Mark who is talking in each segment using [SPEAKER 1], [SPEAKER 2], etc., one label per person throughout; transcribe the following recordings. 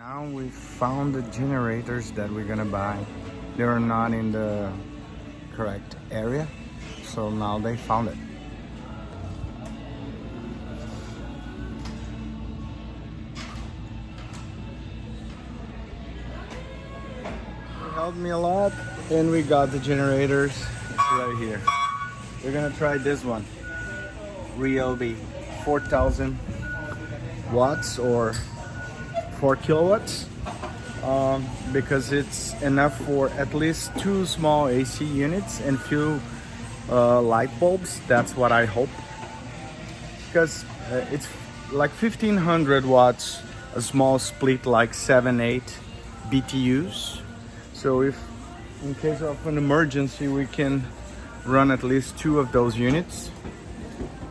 [SPEAKER 1] Now we found the generators that we're gonna buy. They're not in the correct area, so now they found it. It helped me a lot, and we got the generators. It's right here. We're gonna try this one, Ryobi, 4,000 watts or 4 kilowatts, because it's enough for at least 2 small AC units and few light bulbs. That's what I hope, because it's like 1500 watts, a small split, like 7-8 BTUs. So if in case of an emergency we can run at least 2 of those units,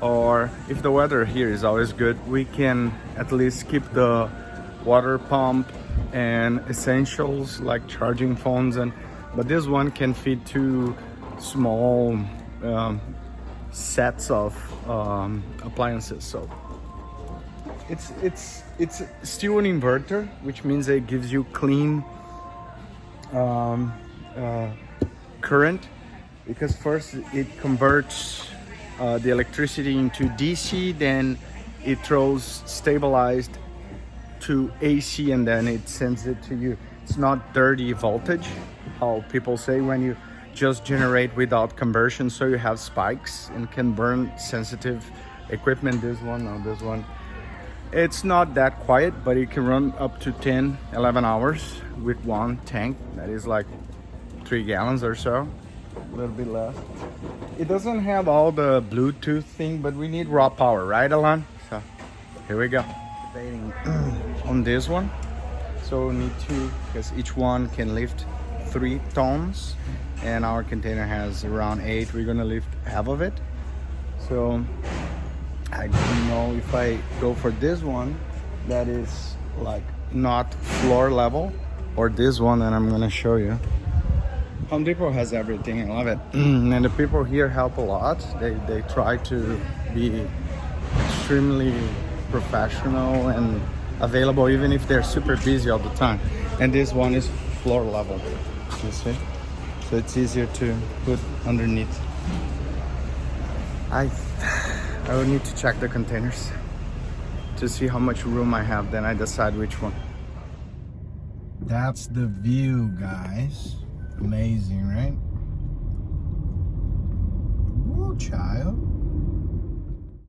[SPEAKER 1] or if the weather here is always good, we can at least keep the water pump and essentials like charging phones, but this one can fit 2 small sets of appliances. So it's still an inverter, which means it gives you clean current, because first it converts the electricity into DC, then it throws stabilized to AC, and then it sends it to you. It's not dirty voltage, how people say when you just generate without conversion, so you have spikes and can burn sensitive equipment. This one, it's not that quiet, but it can run up to 10-11 hours with one tank that is like 3 gallons or so, a little bit less. It doesn't have all the Bluetooth thing, but we need raw power, right, Alan? So here we go. Debating on this one, so we need 2, because each one can lift 3 tons, and our container has around 8. We're gonna lift half of it, so I don't know if I go for this one that is like not floor level, or this one that I'm gonna show you. Home Depot has everything. I love it. And the people here help a lot. They try to be extremely professional and available, even if they're super busy all the time. And this one is floor level, you see, so it's easier to put underneath. I will need to check the containers to see how much room I have, then I decide which one. That's the view, guys. Amazing, right? Woo, child.